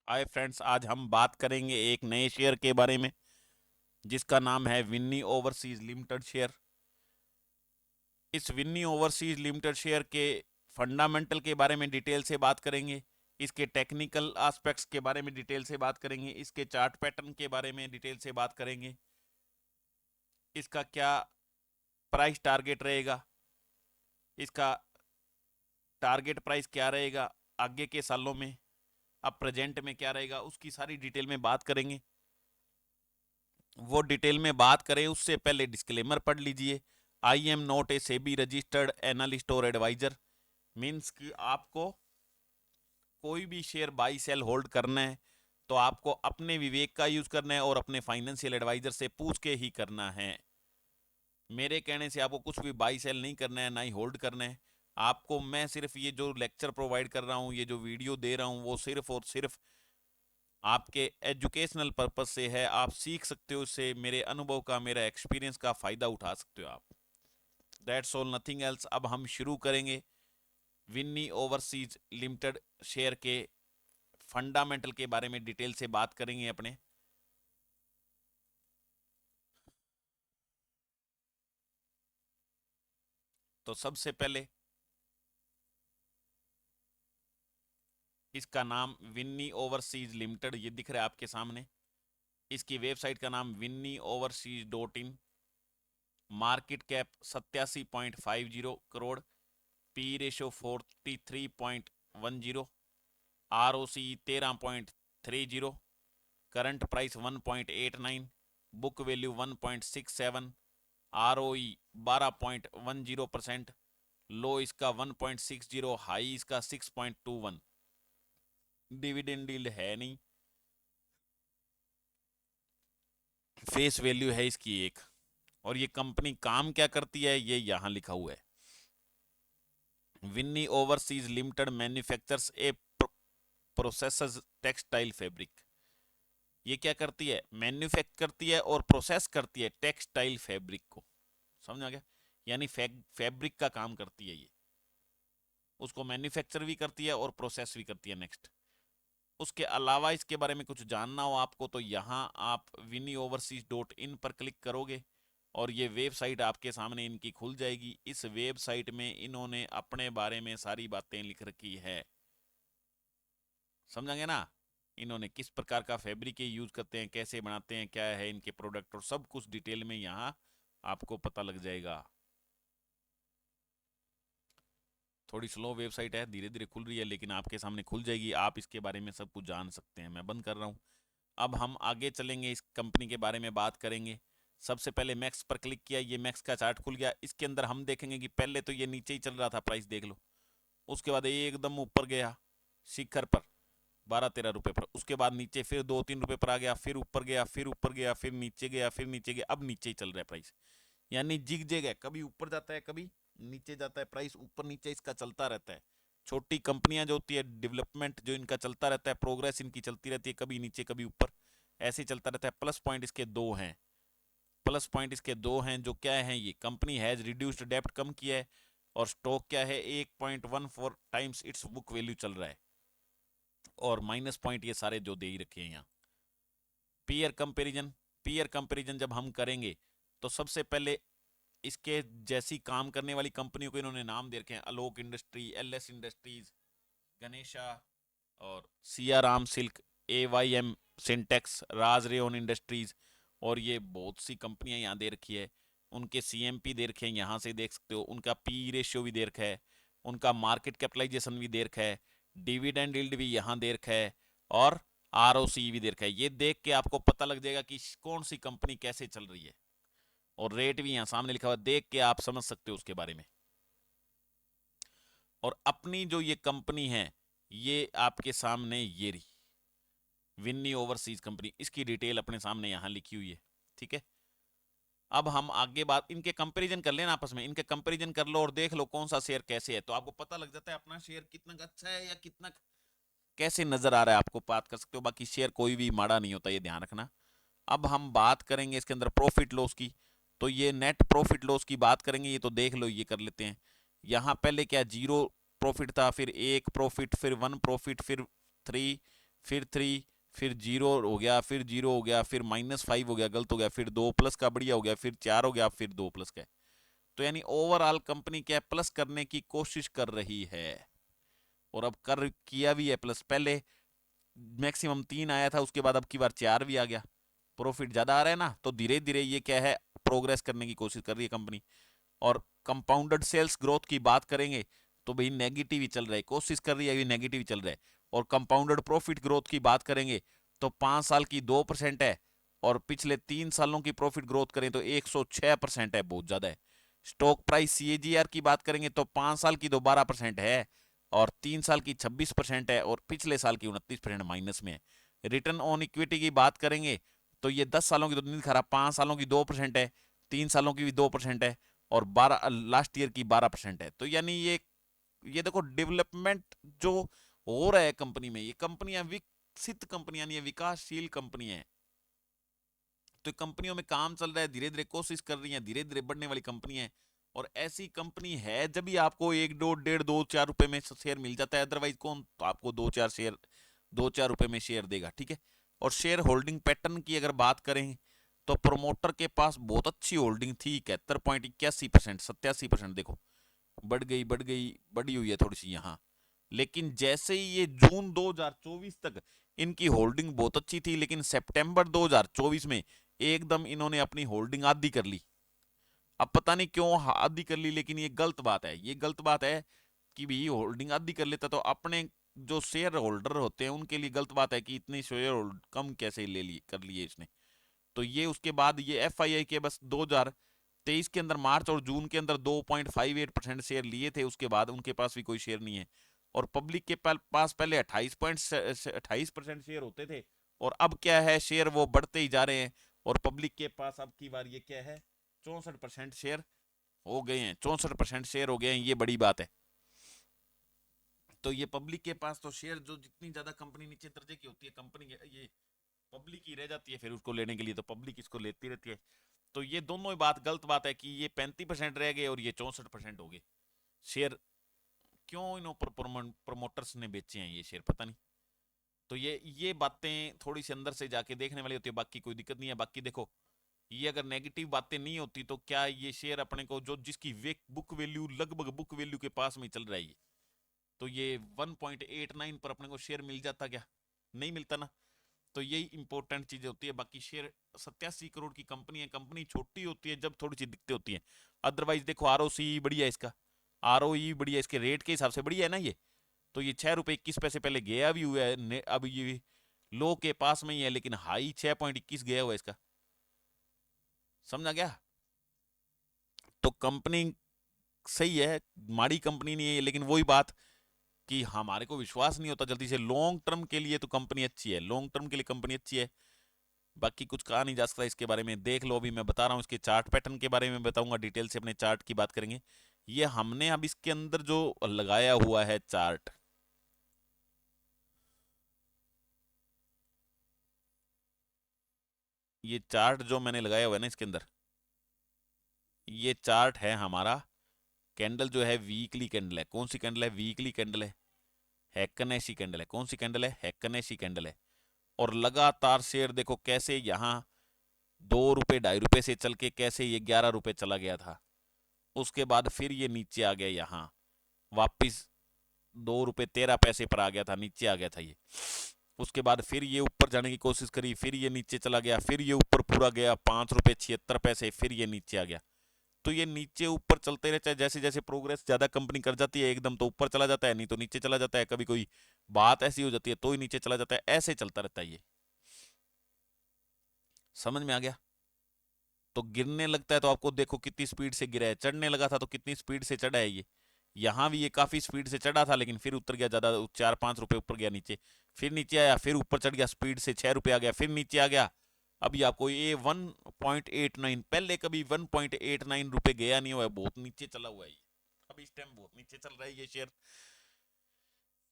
Hi friends, आज हम बात करेंगे एक नए शेयर के बारे में जिसका नाम है विन्नी ओवरसीज लिमिटेड शेयर। इस विन्नी ओवरसीज लिमिटेड शेयर के फंडामेंटल के बारे में डिटेल से बात करेंगे। इसके टेक्निकल एस्पेक्ट्स के बारे में डिटेल से बात करेंगे। इसके चार्ट पैटर्न के बारे में डिटेल से बात करेंगे। इसका क्या प्राइस टारगेट रहेगा, इसका टारगेट प्राइस क्या रहेगा आगे के सालों में, अब प्रेजेंट में क्या रहेगा, उसकी सारी डिटेल में बात करेंगे। वो डिटेल में बात करें उससे पहले डिस्क्लेमर पढ़ लीजिए। I am not a SEBI registered analyst और एडवाइजर। मीन्स कि आपको कोई भी शेयर बाई सेल होल्ड करना है तो आपको अपने विवेक का यूज करना है और अपने फाइनेंशियल एडवाइजर से पूछ के ही करना है। मेरे कहने से आपको कुछ भी बाई सेल नहीं करना है, ना ही होल्ड करना है। आपको मैं सिर्फ ये जो लेक्चर प्रोवाइड कर रहा हूँ, ये जो वीडियो दे रहा हूँ, वो सिर्फ और सिर्फ आपके एजुकेशनल पर्पज से है। आप सीख सकते हो इससे, मेरे अनुभव का, मेरा एक्सपीरियंस का फ़ायदा उठा सकते हो आप। That's all, nothing else. अब हम शुरू करेंगे विन्नी ओवरसीज लिमिटेड शेयर के फंडामेंटल के बारे में डिटेल से बात करेंगे अपने। तो सबसे पहले इसका नाम विन्नी ओवरसीज लिमिटेड, ये दिख रहा है आपके सामने। इसकी वेबसाइट का नाम winnieoverseas.in। Market cap 87.50 crore, P ratio 43.10, R O C 13.30, current price 1.89, book value 1.67, R O E 12.10%, low इसका 1.60, हाई इसका 6.21। डिविडेंड डील है नहीं, फेस वैल्यू है इसकी 1। और ये कंपनी काम क्या करती है ये यहां लिखा हुआ है। विन्नी ओवरसीज लिमिटेड मैन्युफैक्चर्स ए प्रोसेसेस टेक्सटाइल फैब्रिक। ये क्या करती है, मैन्युफैक्चर करती है और प्रोसेस करती है टेक्सटाइल फैब्रिक को। समझ आ गया? यानी फैब्रिक का काम करती है ये, उसको मैन्युफैक्चर भी करती है और प्रोसेस भी करती है। नेक्स्ट, उसके अलावा इसके बारे में कुछ जानना हो आपको तो यहाँ आप winnieoverseas.in पर क्लिक करोगे और ये वेबसाइट आपके सामने इनकी खुल जाएगी। इस वेबसाइट में इन्होंने अपने बारे में सारी बातें लिख रखी है। समझेंगे ना? इन्होंने किस प्रकार का फैब्रिक यूज करते हैं, कैसे बनाते हैं, क्या है इनके प्रोडक्ट, और सब कुछ डिटेल में यहाँ आपको पता लग जाएगा। थोड़ी स्लो वेबसाइट है, धीरे धीरे खुल रही है, लेकिन आपके सामने खुल जाएगी। आप इसके बारे में सब कुछ जान सकते हैं। मैं बंद कर रहा हूँ। अब हम आगे चलेंगे, इस कंपनी के बारे में बात करेंगे। सबसे पहले मैक्स पर क्लिक किया, ये मैक्स का चार्ट खुल गया। इसके अंदर हम देखेंगे कि पहले तो ये नीचे ही चल रहा था, प्राइस देख लो। उसके बाद ये एकदम ऊपर गया शिखर पर 12-13 रुपए पर। उसके बाद नीचे फिर 2-3 रुपए पर आ गया, फिर ऊपर गया, फिर ऊपर गया, फिर नीचे गया, फिर नीचे गया। अब नीचे ही चल रहा है प्राइस, यानी जिग जैग है, कभी ऊपर जाता है कभी नीचे जाता है। प्राइस ऊपर नीचे इसका चलता रहता है। छोटी कंपनियां जो होती है, डेवलपमेंट जो इनका चलता रहता है, प्रोग्रेस इनकी चलती रहती है, कभी नीचे कभी ऊपर, ऐसे ही चलता रहता है। प्लस पॉइंट इसके दो हैं, प्लस पॉइंट इसके दो हैं। जो क्या है, ये कंपनी हैज रिड्यूस्ड डेप्ट, कम किया है, और स्टॉक क्या है 1.14 टाइम्स इट्स बुक वैल्यू चल रहा है। और माइनस पॉइंट ये सारे जो दे ही रखे हैं यहाँ। पीयर कंपैरिजन, पीयर कंपैरिजन जब हम करेंगे तो सबसे पहले इसके जैसी काम करने वाली कंपनियों को इन्होंने नाम दे रखे हैं। आलोक इंडस्ट्री, एलएस इंडस्ट्रीज, गणेशा, और सियाराम सिल्क, AYM सिंटेक्स, राज रेयन इंडस्ट्रीज, और ये बहुत सी कंपनियां यहाँ दे रखी है। उनके CMP दे रखे हैं, यहाँ से देख सकते हो। उनका पी रेशियो भी दे रखा है, उनका मार्केट कैपिटलाइजेशन भी दे रखा है, डिविडेंड यील्ड भी यहाँ दे रखा है, और ROC भी दे रखा है। ये देख के आपको पता लग जाएगा कि कौन सी कंपनी कैसे चल रही है, और रेट भी यहाँ सामने लिखा हुआ, देख के आप समझ सकते हो उसके बारे में। और अपनी जो ये कंपनी है, ये आपके सामने ये रही, विन्नी ओवरसीज कंपनी। इसकी डिटेल अपने सामने यहाँ लिखी हुई है, ठीक है। अब हम आगे बात, इनके कंपैरिजन कर लेना आपस में, इनके कंपैरिजन कर लो और देख लो कौन सा शेयर कैसे है, तो आपको पता लग जाता है अपना शेयर कितना अच्छा है या कितना कैसे नजर आ रहा है। आपको बात कर सकते हो, बाकी शेयर कोई भी माड़ा नहीं होता, ये ध्यान रखना। अब हम बात करेंगे इसके अंदर प्रॉफिट लॉस की। तो ये नेट प्रॉफिट लॉस की बात करेंगे, ये तो देख लो, ये कर लेते हैं। यहाँ पहले क्या 0 प्रॉफिट था, फिर 1 प्रॉफिट, फिर 1 प्रॉफिट, फिर 3, फिर 3, फिर 0 हो गया, फिर 0 हो गया, फिर -5 हो गया, गलत हो गया, फिर 2 प्लस का बढ़िया हो गया, फिर 4 हो गया, फिर 2 प्लस का। तो यानी ओवरऑल कंपनी क्या प्लस करने की कोशिश कर रही है, और अब कर किया भी है प्लस। पहले मैक्सिमम 3 आया था, उसके बाद अब की बार 4 भी आ गया, प्रॉफिट ज्यादा आ रहा है ना, तो धीरे धीरे ये क्या है, प्रोग्रेस करने की कोशिश कर रही है कंपनी। और कंपाउंडेड सेल्स ग्रोथ की बात करेंगे तो भाई नेगेटिव ही चल रहा है, कोशिश कर रही है अभी नेगेटिव ही चल रहा है। और कंपाउंडेड प्रॉफिट ग्रोथ की बात करेंगे तो 5 साल की 2% है, और पिछले 3 सालों की प्रॉफिट ग्रोथ करें तो 106% है, बहुत ज्यादा है। स्टॉक प्राइस सीएजीआर की बात करेंगे तो 5 साल की तो 12% है, और 3 साल की 26% है, और पिछले साल की 29% माइनस में है। रिटर्न ऑन इक्विटी की बात करेंगे तो ये 10 सालों की तो नहीं खराब, 5 सालों की 2% है, 3 सालों की भी 2% है, और 12 लास्ट ईयर की 12% है। तो यानी ये देखो डेवलपमेंट जो हो रहा है कंपनी में, ये कंपनियां विकसित कंपनियां नहीं है, विकासशील कंपनी है। तो कंपनियों में काम चल रहा है, धीरे धीरे कोशिश कर रही है, धीरे धीरे बढ़ने वाली कंपनी है। और ऐसी कंपनी है जब भी आपको 1, 2, 1.5, 2, 4 रुपए में शेयर मिल जाता है, अदरवाइज कौन तो आपको 2, 4 रुपए में शेयर देगा, ठीक है। और शेयर होल्डिंग पैटर्न की अगर बात करें तो प्रोमोटर के पास बहुत अच्छी होल्डिंग थी, 71.81%, 87%, देखो बढ़ गई बढ़ गई, बढ़ी हुई है थोड़ी सी यहाँ। लेकिन जैसे ही ये जून 2024 तक इनकी होल्डिंग बहुत अच्छी थी, लेकिन सितंबर 2024 में एकदम इन्होंने अपनी होल्डिंग आधी कर ली। अब पता नहीं क्यों आधी कर ली, लेकिन ये गलत बात है, ये गलत बात है कि भी होल्डिंग आधी कर लेता तो अपने जो शेयर होल्डर होते हैं उनके लिए गलत बात है कि इतनी शेयर कम कैसे ले ली कर लिए इसने। तो ये उसके बाद ये एफआईआई के बस 2023 के अंदर मार्च और जून के अंदर 2.58% शेयर लिए थे, उसके बाद उनके पास भी कोई शेयर नहीं है। और पब्लिक के पास पहले 28% शेयर होते थे, और अब क्या है, शेयर वो बढ़ते ही जा रहे हैं। और पब्लिक के पास अब की बार ये क्या है, 64% शेयर हो गए हैं, 64% शेयर हो गए हैं, ये बड़ी बात है। तो ये पब्लिक के पास तो शेयर, जो जितनी ज्यादा कंपनी नीचे दर्जे की होती है कंपनी, ये पब्लिक ही रह जाती है फिर उसको लेने के लिए, तो पब्लिक इसको लेती रहती है। तो ये दोनों ही बात गलत बात है कि ये 35% रह गए और ये 64% हो गए शेयर। क्यों इन प्रमोटर्स ने बेचे हैं ये शेयर, पता नहीं। तो ये बातें थोड़ी सी अंदर से जाके देखने वाली होती है, बाकी कोई दिक्कत नहीं है। बाकी देखो, ये अगर नेगेटिव बातें नहीं होती तो क्या ये शेयर अपने को, जो जिसकी बुक वैल्यू लगभग बुक वैल्यू के पास में चल रहा है, तो ये 1.89 पर अपने को शेयर मिल जाता क्या, नहीं मिलता ना। तो यही इंपॉर्टेंट चीजें होती है। बाकी शेयर 87 करोड़ की कंपनी है, कंपनी छोटी होती है जब थोड़ी सी दिक्कतें होती हैं। अदरवाइज देखो आरओसी बढ़िया है इसका, आरओई बढ़िया, इसके रेट के हिसाब से बढ़िया है ना ये। तो ये 6 रुपये 21 पैसे पहले गया भी हुआ है, अब ये लो के पास में ही है, लेकिन हाई 6.21 गया हुआ है इसका, समझा गया। तो कंपनी सही है, माड़ी कंपनी नहीं है, लेकिन वही बात कि हमारे को विश्वास नहीं होता जल्दी से। लॉन्ग टर्म के लिए तो कंपनी अच्छी है, लॉन्ग टर्म के लिए कंपनी अच्छी है। बाकी कुछ कहा नहीं जा सकता इसके बारे में, देख लो। अभी मैं बता रहा हूँ इसके चार्ट पैटर्न के बारे में बताऊंगा, डिटेल से अपने चार्ट की बात करेंगे। ये हमने अब इसके अंदर जो लगाया हुआ है चार्ट, ये चार्ट जो मैंने लगाया हुआ है ना इसके अंदर, ये चार्ट है हमारा कैंडल जो है, वीकली कैंडल है। कौन सी कैंडल है, वीकली कैंडल है, हैकनेशी कैंडल है। कौन सी कैंडल है, हैकनेशी कैंडल है। और लगातार शेयर देखो कैसे यहाँ 2 रुपये 2.5 रुपये से चल के कैसे ये 11 रुपये चला गया था, उसके बाद फिर ये नीचे आ गया, यहाँ वापिस 2 रुपये 13 पैसे पर आ गया था, नीचे आ गया था ये। उसके बाद फिर ये ऊपर जाने की कोशिश करी, फिर ये नीचे चला गया, फिर ये ऊपर पूरा गया 5 रुपये 76 पैसे, फिर ये नीचे आ गया। तो ये नीचे ऊपर चलते रहता है, जैसे जैसे प्रोग्रेस ज्यादा कंपनी कर जाती है एकदम तो ऊपर चला जाता है, नहीं तो नीचे चला जाता है। कभी कोई बात ऐसी हो जाती है तो ही नीचे चला जाता है, ऐसे चलता रहता है ये, समझ में आ गया। तो गिरने लगता है तो आपको देखो कितनी स्पीड से गिरा है, चढ़ने लगा था तो कितनी स्पीड से चढ़ा है ये। यहाँ भी ये काफी स्पीड से चढ़ा था, लेकिन फिर उतर गया, ज्यादा 4-5 रुपए ऊपर गया नीचे, फिर नीचे आया, फिर ऊपर चढ़ गया स्पीड से, 6 रुपए आ गया, फिर नीचे आ गया। अभी आपको ये 1.89, पहले कभी 1.89 रुपए गया नहीं हुआ है, बहुत नीचे चला हुआ है ये। अभी इस टाइम बहुत नीचे चल रहा है ये शेयर।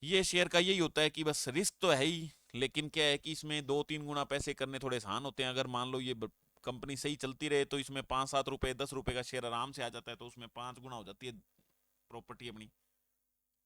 ये शेयर का यही होता है कि बस रिस्क तो है ही, लेकिन क्या है कि इसमें 2-3 गुना पैसे करने थोड़े आसान होते हैं। अगर मान लो ये कंपनी सही चलती रहे तो इसमें 5-7 रुपए 10 रुपए का शेयर आराम से आ जाता है, तो उसमें 5 गुना हो जाती है प्रॉपर्टी अपनी।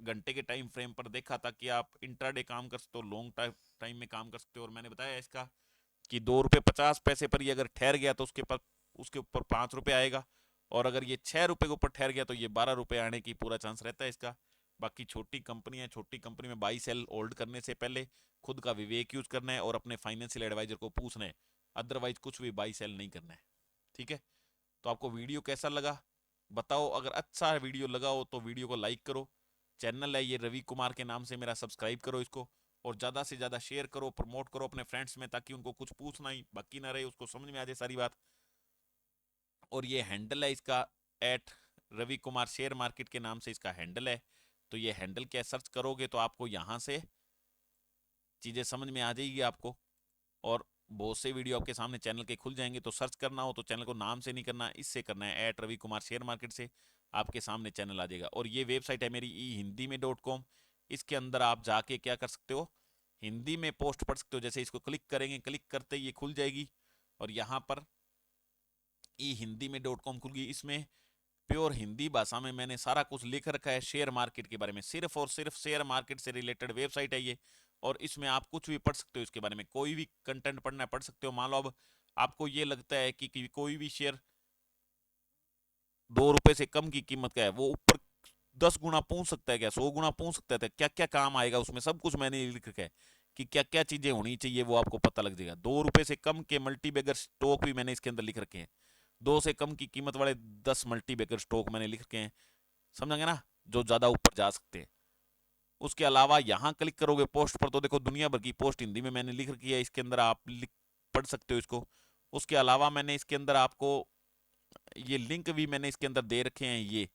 घंटे के टाइम फ्रेम पर देखा था कि आप इंट्राडे काम कर सकते हो, लॉन्ग टाइम में काम कर सकते हो। और मैंने बताया इसका कि 2 रुपये 50 पैसे पर ये अगर ठहर गया तो उसके ऊपर 5 रुपये आएगा, और अगर ये 6 रुपये के ऊपर ठहर गया तो ये 12 रुपये आने की पूरा चांस रहता है इसका। बाकी छोटी कंपनी है, छोटी कंपनी में बाई सेल होल्ड करने से पहले खुद का विवेक यूज करना है और अपने फाइनेंशियल एडवाइजर को पूछना है, अदरवाइज कुछ भी बाई सेल नहीं करना है। ठीक है, तो आपको वीडियो कैसा लगा बताओ। अगर अच्छा वीडियो लगा हो तो वीडियो को लाइक करो, चैनल है ये रवि कुमार के नाम से मेरा, सब्सक्राइब करो इसको, और ज़्यादा से ज़्यादा शेयर करो, प्रमोट करो अपने फ्रेंड्स में, ताकि उनको कुछ पूछना ही बाकी ना रहे, उसको समझ में आ जाए सारी बात। और ये हैंडल है इसका at Ravi Kumar share market के नाम से इसका हैंडल है। तो ये हैंडल क्या सर्च करोगे तो आपको यहाँ से चीज़ें समझ में आ जाएगी आपको, और बहुत से वीडियो आपके सामने चैनल के खुल जाएंगे। तो सर्च करना हो तो चैनल को नाम से नहीं करना, इससे करना है at Ravi Kumar share market से, आपके सामने चैनल आ जाएगा। और ये वेबसाइट है मेरी ई हिंदी में .com, इसके अंदर आप जाके क्या कर सकते हो, हिंदी में पोस्ट पढ़ सकते हो। जैसे इसको क्लिक करेंगे, क्लिक करते ही ये खुल जाएगी, और यहाँ पर ई हिंदी में .com खुल गई। इसमें प्योर हिंदी भाषा में मैंने सारा कुछ लिख रखा है शेयर मार्केट के बारे में, सिर्फ और सिर्फ शेयर मार्केट से रिलेटेड वेबसाइट है ये। और इसमें आप कुछ भी पढ़ सकते हो, इसके बारे में कोई भी कंटेंट पढ़ना है पढ़ सकते हो। मान लो अब आपको ये लगता है कि कोई भी शेयर 2 रुपए से कम की कीमत का है, वो ऊपर 10 गुना पहुंच सकता है क्या, 100 गुना पहुंच सकता है, क्या क्या काम आएगा उसमें, सब कुछ मैंने लिख रखा है कि क्या क्या चीजें होनी चाहिए, वो आपको पता लग जाएगा। 2 रुपए से कम के मल्टीबैगर स्टॉक भी मैंने इसके अंदर लिख रखे हैं, 2 से कम की कीमत वाले 10 मल्टीबैगर स्टॉक मैंने लिख रखे हैं, समझेंगे ना, जो ज्यादा ऊपर जा सकते हैं। उसके अलावा यहाँ क्लिक करोगे पोस्ट पर तो देखो दुनिया भर की पोस्ट हिंदी में मैंने लिख रखी है, इसके अंदर आप पढ़ सकते हो इसको। उसके अलावा मैंने इसके अंदर आपको ये लिंक भी मैंने इसके अंदर दे रखे हैं, ये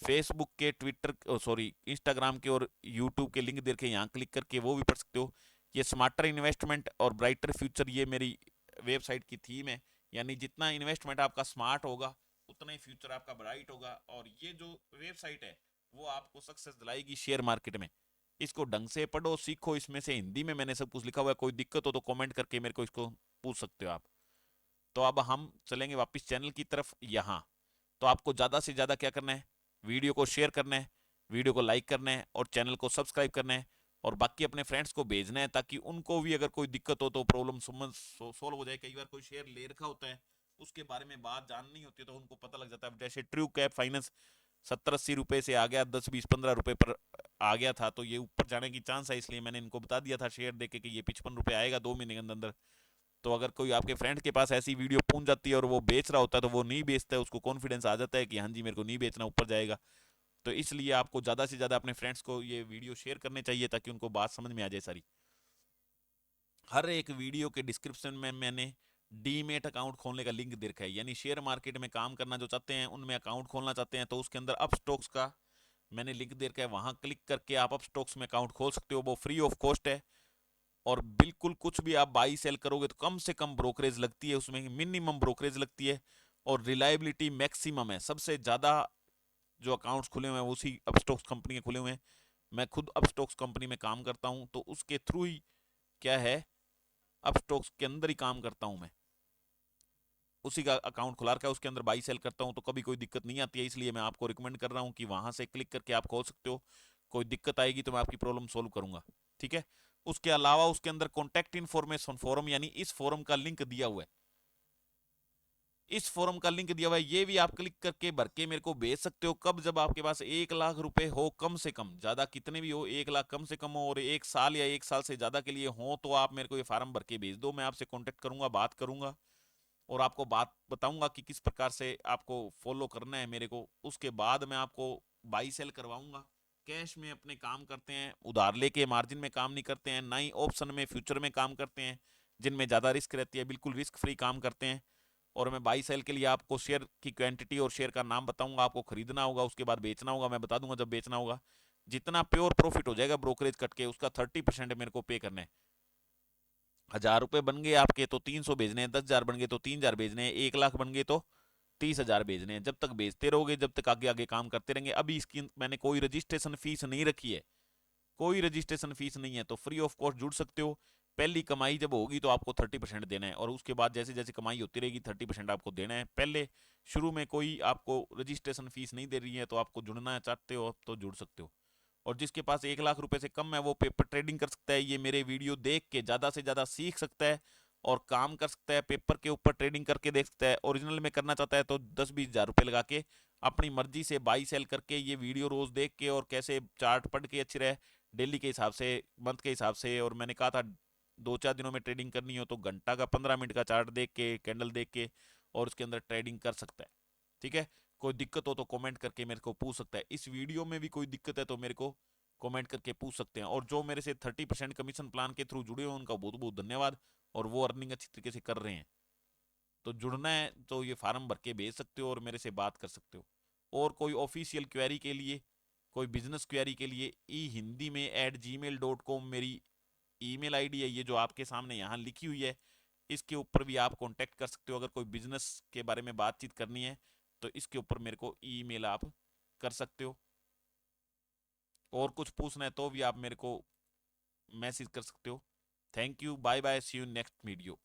फेसबुक के, ट्विटर, सॉरी इंस्टाग्राम के और यूट्यूब के लिंक दे रखे हैं, यहाँ क्लिक करके वो भी पढ़ सकते हो। ये स्मार्टर इन्वेस्टमेंट और ब्राइटर फ्यूचर, ये मेरी वेबसाइट की थीम है, यानी जितना इन्वेस्टमेंट आपका स्मार्ट होगा उतना ही फ्यूचर आपका ब्राइट होगा। और ये जो वेबसाइट है वो आपको सक्सेस दिलाएगी शेयर मार्केट में। इसको ढंग से पढ़ो, सीखो, इसमें से हिंदी में मैंने सब कुछ लिखा हुआ है, कोई दिक्कत हो तो कमेंट करके मेरे को इसको पूछ सकते हो आप। तो अब हम चलेंगे वापस चैनल की तरफ। यहाँ तो आपको ज़्यादा से ज़्यादा क्या करना है, वीडियो को शेयर करना है, वीडियो को लाइक करना है, और चैनल को सब्सक्राइब करना है, और बाकी अपने फ्रेंड्स को भेजना है, ताकि उनको भी अगर कोई दिक्कत हो तो प्रॉब्लम सोल्व हो जाए। कई बार कोई शेयर ले रखा होता है, उसके बारे में बात जाननी होती है तो उनको पता लग जाता है। जैसे ट्रू कैप फाइनेंस 70-80 रुपए से आ गया 10-20-15 रुपए पर आ गया था, तो ये ऊपर जाने की चांस है, इसलिए मैंने इनको बता दिया था शेयर देके कि ये 55 रुपए आएगा 2 महीने के अंदर। तो अगर कोई आपके फ्रेंड के पास ऐसी वीडियो पहुंच जाती है और वो बेच रहा होता है तो वो नहीं बेचता है, उसको कॉन्फिडेंस आ जाता है कि हाँ जी मेरे को नहीं बेचना, ऊपर जाएगा। तो इसलिए आपको ज़्यादा से ज़्यादा अपने फ्रेंड्स को ये वीडियो शेयर करने चाहिए, ताकि उनको बात समझ में आ जाए सारी। हर एक वीडियो के डिस्क्रिप्शन में मैंने डीमेट अकाउंट खोलने का लिंक दे रखा है, यानी शेयर मार्केट में काम करना जो चाहते हैं, उनमें अकाउंट खोलना चाहते हैं, तो उसके अंदर अप स्टॉक्स का मैंने लिंक दे रखा है, वहां क्लिक करके आप अप स्टॉक्स में अकाउंट खोल सकते हो, वो फ्री ऑफ कॉस्ट है। और बिल्कुल कुछ भी आप बाई सेल करोगे तो कम से कम ब्रोकरेज लगती है, उसमें मिनिमम ब्रोकरेज लगती है, और रिलायबिलिटी मैक्सिमम है। सबसे ज़्यादा जो अकाउंट्स खुले हुए हैं उसी अपस्टॉक्स कंपनी के खुले हुए हैं। मैं खुद अपस्टॉक्स कंपनी में काम करता हूं, तो उसके थ्रू ही क्या है, अपस्टॉक्स के अंदर ही काम करता हूं मैं, उसी का अकाउंट खुला रखा है, उसके अंदर बाई सेल करता हूं, तो कभी कोई दिक्कत नहीं आती है। इसलिए मैं आपको रिकमेंड कर रहा हूं कि वहां से क्लिक करके आप खोल सकते हो। कोई दिक्कत आएगी तो मैं आपकी प्रॉब्लम सोल्व करूंगा, ठीक है। उसके अलावा उसके अंदर कॉन्टैक्ट इन्फॉर्मेशन फोरम, यानी इस फोरम का लिंक दिया हुआ है, इस फोरम का लिंक दिया हुआ है, ये भी आप क्लिक करके भर के मेरे को भेज सकते हो। कब, जब आपके पास 1 लाख रुपए हो, कम से कम, ज्यादा कितने भी हो, 1 लाख कम से कम हो, और 1 साल या 1 साल से ज्यादा के लिए हो, तो आप मेरे को ये फार्म भर के भेज दो, मैं आपसे कॉन्टेक्ट करूंगा, बात करूंगा, और आपको बात बताऊंगा कि किस प्रकार से आपको फॉलो करना है मेरे को। उसके बाद मैं आपको बाई सेल करवाऊंगा। कैश में अपने काम करते हैं, उधार लेके मार्जिन में काम नहीं करते हैं, ना ही ऑप्शन में फ्यूचर में काम करते हैं जिनमें ज़्यादा रिस्क रहती है, बिल्कुल रिस्क फ्री काम करते हैं। और मैं बाई सेल के लिए आपको शेयर की क्वांटिटी और शेयर का नाम बताऊंगा, आपको खरीदना होगा, उसके बाद बेचना होगा, मैं बता दूंगा जब बेचना होगा। जितना प्योर प्रॉफिट हो जाएगा ब्रोकरेज कट के, उसका 30% मेरे को पे करना है। 1,000 रुपए बन गए आपके तो 300 भेजने हैं, 10,000 बन गए तो 3,000 भेजने हैं, 1 लाख बन गए तो 30,000 भेजने हैं। जब तक बेचते रहोगे, जब तक आगे आगे काम करते रहेंगे। अभी इसकी मैंने कोई रजिस्ट्रेशन फीस नहीं रखी है, कोई रजिस्ट्रेशन फीस नहीं है, तो फ्री ऑफ कॉस्ट जुड़ सकते हो। पहली कमाई जब होगी तो आपको 30% देना है, और उसके बाद जैसे जैसे कमाई होती रहेगी 30% आपको देना है। पहले शुरू में कोई आपको रजिस्ट्रेशन फीस नहीं दे रही है, तो आपको जुड़ना चाहते हो तो जुड़ सकते हो। और जिसके पास 1 लाख रुपए से कम है वो पेपर ट्रेडिंग कर सकता है, ये मेरे वीडियो देख के ज़्यादा से ज़्यादा सीख सकता है और काम कर सकता है, पेपर के ऊपर ट्रेडिंग करके देख सकता है। ओरिजिनल में करना चाहता है तो 10-20 हज़ार रुपये लगा के अपनी मर्जी से बाई सेल करके ये वीडियो रोज देख के और कैसे चार्ट पढ़ के अच्छी रहे, डेली के हिसाब से, मंथ के हिसाब से। और मैंने कहा था 2-4 दिनों में ट्रेडिंग करनी हो तो घंटा का 15 मिनट का चार्ट देख के, कैंडल देख के, और उसके अंदर ट्रेडिंग कर सकता है। ठीक है, कोई दिक्कत हो तो कमेंट करके मेरे को पूछ सकता है। इस वीडियो में भी कोई दिक्कत है तो मेरे को कमेंट करके पूछ सकते हैं। और जो मेरे से 30% कमीशन प्लान के थ्रू जुड़े हो उनका बहुत बहुत धन्यवाद, और वो अर्निंग अच्छी तरीके से कर रहे हैं। तो जुड़ना है तो ये फार्म भर के भेज सकते हो और मेरे से बात कर सकते हो। और कोई ऑफिशियल क्वेरी के लिए, कोई बिजनेस क्वेरी के लिए ehindy@gmail.com मेरी ईमेल आईडी है, ये जो आपके सामने यहाँ लिखी हुई है। इसके ऊपर भी आप कांटेक्ट कर सकते हो। अगर कोई बिजनेस के बारे में बातचीत करनी है तो इसके ऊपर मेरे को ईमेल आप कर सकते हो। और कुछ पूछना है तो भी आप मेरे को मैसेज कर सकते हो। Thank you, bye bye, see you next video.